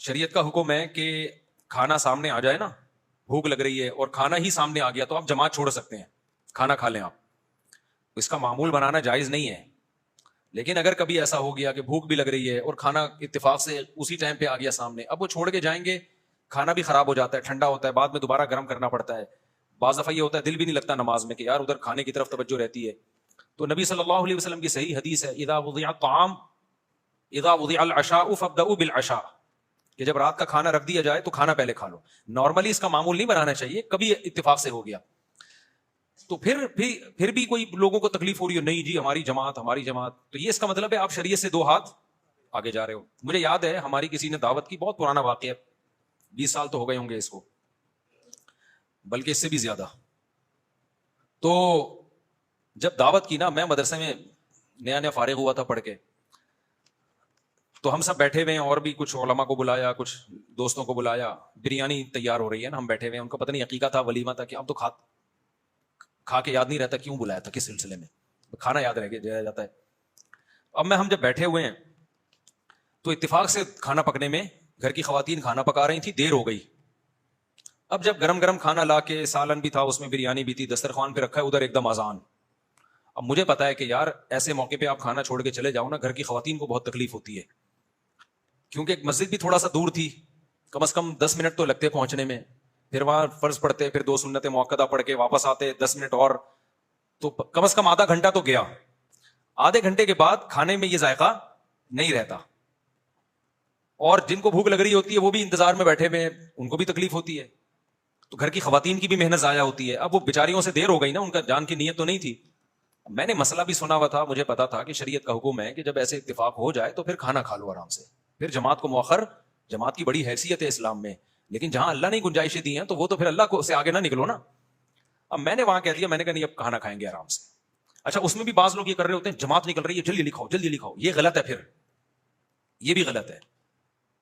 شریعت کا حکم ہے کہ کھانا سامنے آ جائے نا، بھوک لگ رہی ہے اور کھانا ہی سامنے آ گیا تو آپ جماعت چھوڑ سکتے ہیں، کھانا کھا لیں آپ، اس کا معمول بنانا جائز نہیں ہے. لیکن اگر کبھی ایسا ہو گیا کہ بھوک بھی لگ رہی ہے اور کھانا اتفاق سے اسی ٹائم پہ آ گیا سامنے، اب وہ چھوڑ کے جائیں گے، کھانا بھی خراب ہو جاتا ہے، ٹھنڈا ہوتا ہے، بعد میں دوبارہ گرم کرنا پڑتا ہے. بعض دفعہ یہ ہوتا ہے دل بھی نہیں لگتا نماز میں کہ یار ادھر کھانے کی طرف توجہ رہتی ہے. تو نبی صلی اللہ علیہ وسلم کی صحیح حدیث ہے اذا وضع الطعام اذا وضع العشاء فابدؤوا بالعشاء، کہ جب رات کا کھانا رکھ دیا جائے تو کھانا پہلے کھا لو. نارملی اس کا معمول نہیں بنانا چاہیے، کبھی اتفاق سے ہو گیا تو پھر بھی کوئی لوگوں کو تکلیف ہو رہی ہو، نہیں جی ہماری جماعت، تو یہ اس کا مطلب ہے آپ شریعت سے 2 ہاتھ آگے جا رہے ہو. مجھے یاد ہے ہماری کسی نے دعوت کی، بہت پرانا واقعہ، 20 سال تو ہو گئے ہوں گے اس کو، بلکہ اس سے بھی زیادہ. تو جب دعوت کی نا، میں مدرسے میں نیا نیا فارغ ہوا تھا پڑھ کے، تو ہم سب بیٹھے ہوئے ہیں اور بھی کچھ علماء کو بلایا، کچھ دوستوں کو بلایا، بریانی تیار ہو رہی ہے نا، ہم بیٹھے ہوئے ہیں، ان کو پتہ نہیں عقیقہ تھا، ولیمہ تھا، کہ اب تو کھا کے یاد نہیں رہتا کیوں بلایا تھا، کس سلسلے میں، کھانا یاد رہ گیا جاتا ہے. اب ہم جب بیٹھے ہوئے ہیں تو اتفاق سے کھانا پکنے میں گھر کی خواتین کھانا پکا رہی تھی، دیر ہو گئی. اب جب گرم گرم کھانا لا کے، سالن بھی تھا اس میں، بریانی بھی تھی، دسترخوان پہ رکھا ہے، ادھر ایک دم اذان. اب مجھے پتا ہے کہ یار ایسے موقع پہ آپ کھانا چھوڑ کے چلے جاؤ نا، گھر کی خواتین کو بہت تکلیف ہوتی ہے، کیونکہ ایک مسجد بھی تھوڑا سا دور تھی، کم از کم 10 منٹ تو لگتے پہنچنے میں، پھر وہاں فرض پڑھتے، پھر 2 سنتیں موقدہ پڑھ کے واپس آتے 10 منٹ اور، تو کم از کم آدھا گھنٹہ تو گیا. آدھے گھنٹے کے بعد کھانے میں یہ ذائقہ نہیں رہتا، اور جن کو بھوک لگ رہی ہوتی ہے وہ بھی انتظار میں بیٹھے ہوئے ہیں، ان کو بھی تکلیف ہوتی ہے، تو گھر کی خواتین کی بھی محنت ضائع ہوتی ہے. اب وہ بیچاریوں سے دیر ہو گئی نا، ان کا جان کی نیت تو نہیں تھی. میں نے مسئلہ بھی سنا ہوا تھا، مجھے پتا تھا کہ شریعت کا حکم ہے کہ جب ایسے اتفاق ہو جائے تو پھر کھانا کھا لو آرام سے، پھر جماعت کو مؤخر، جماعت کی بڑی حیثیت ہے اسلام میں، لیکن جہاں اللہ نے گنجائشیں دی ہیں تو وہ تو پھر اللہ کو سے آگے نہ نکلو نا. اب میں نے وہاں کہہ دیا، میں نے کہا نہیں اب کھانا کھائیں گے آرام سے. اچھا اس میں بھی بعض لوگ یہ کر رہے ہوتے ہیں، جماعت نکل رہی ہے جلدی لکھاؤ جلدی لکھاؤ، یہ غلط ہے، پھر یہ بھی غلط ہے.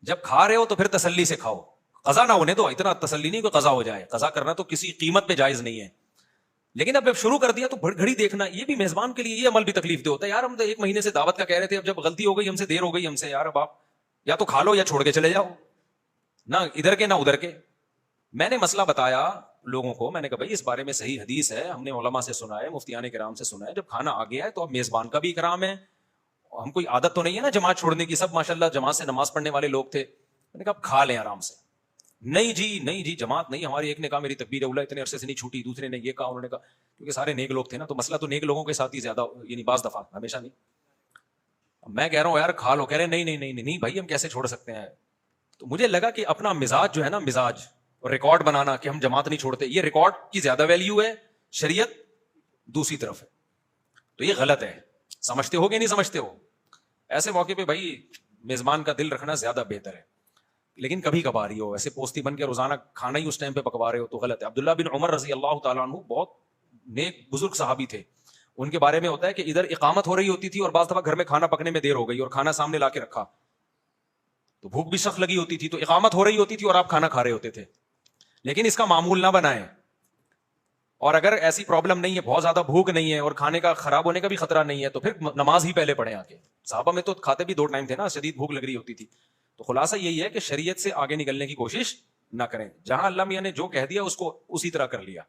جب کھا رہے ہو تو پھر تسلی سے کھاؤ، قضا نہ ہونے دو، اتنا تسلی نہیں کہ قضا ہو جائے، قضا کرنا تو کسی قیمت پہ جائز نہیں ہے. لیکن اب جب شروع کر دیا تو گھڑی دیکھنا، یہ بھی میزبان کے لیے یہ عمل بھی تکلیف دہ ہوتا ہے. یار ہم تو 1 مہینے سے دعوت کا کہہ رہے تھے، اب جب غلطی ہو گئی ہم سے، دیر ہو گئی ہم سے، یار اب آپ یا تو کھا لو یا چھوڑ کے چلے جاؤ، نہ ادھر کے نہ ادھر کے. میں نے مسئلہ بتایا لوگوں کو، میں نے کہا بھائی اس بارے میں صحیح حدیث ہے، ہم نے علماء سے سنا ہے، مفتیان کرام سے سنا ہے، جب کھانا آ گیا ہے تو اب میزبان کا بھی اکرام ہے. ہم کوئی عادت تو نہیں ہے نا جماعت چھوڑنے کی، سب ماشاءاللہ جماعت سے نماز پڑھنے والے لوگ تھے. میں نے کہا اب کھا لیں آرام سے. نہیں جی جماعت نہیں ہماری، ایک نے کہا میری تکبیر اولا اتنے عرصے سے نہیں چھوٹی، دوسرے نے یہ کہا، انہوں نے کہا، کیونکہ سارے نیک لوگ تھے نا، تو مسئلہ تو نیک لوگوں کے ساتھ ہی زیادہ، یعنی بعض دفعہ، ہمیشہ نہیں. میں کہہ رہا ہوں یار کھا لو، کہہ رہے نہیں بھائی ہم کیسے چھوڑ سکتے ہیں. تو مجھے لگا کہ اپنا مزاج جو ہے نا، مزاج اور ریکارڈ بنانا کہ ہم جماعت نہیں چھوڑتے، یہ ریکارڈ کی زیادہ ویلیو ہے، شریعت دوسری طرف ہے، تو یہ غلط ہے. سمجھتے ہو کہ نہیں سمجھتے ہو؟ ایسے موقع پہ بھائی میزبان کا دل رکھنا زیادہ بہتر ہے. لیکن کبھی کبھار ہی ہو، ایسے پوستی بن کے روزانہ کھانا ہی اس ٹائم پہ پکوا رہے ہو تو غلط ہے. عبداللہ بن عمر رضی اللہ تعالیٰ عنہ بہت نیک بزرگ صحابی تھے، ان کے بارے میں ہوتا ہے کہ ادھر اقامت ہو رہی ہوتی تھی اور بعض دفعہ گھر میں کھانا پکنے میں دیر ہو گئی اور کھانا سامنے لا کے رکھا تو بھوک بھی سخت لگی ہوتی تھی، تو اقامت ہو رہی ہوتی تھی اور آپ کھانا کھا رہے ہوتے تھے. لیکن اس کا معمول نہ بنائیں. اور اگر ایسی پرابلم نہیں ہے، بہت زیادہ بھوک نہیں ہے اور کھانے کا خراب ہونے کا بھی خطرہ نہیں ہے، تو پھر نماز ہی پہلے پڑھیں آ کے. صحابہ میں تو کھاتے بھی 2 ٹائم تھے نا، شدید بھوک لگ رہی ہوتی تھی. تو خلاصہ یہی ہے کہ شریعت سے آگے نکلنے کی کوشش نہ کریں، جہاں اللہ میاں نے جو کہہ دیا اس کو اسی طرح کر لیا.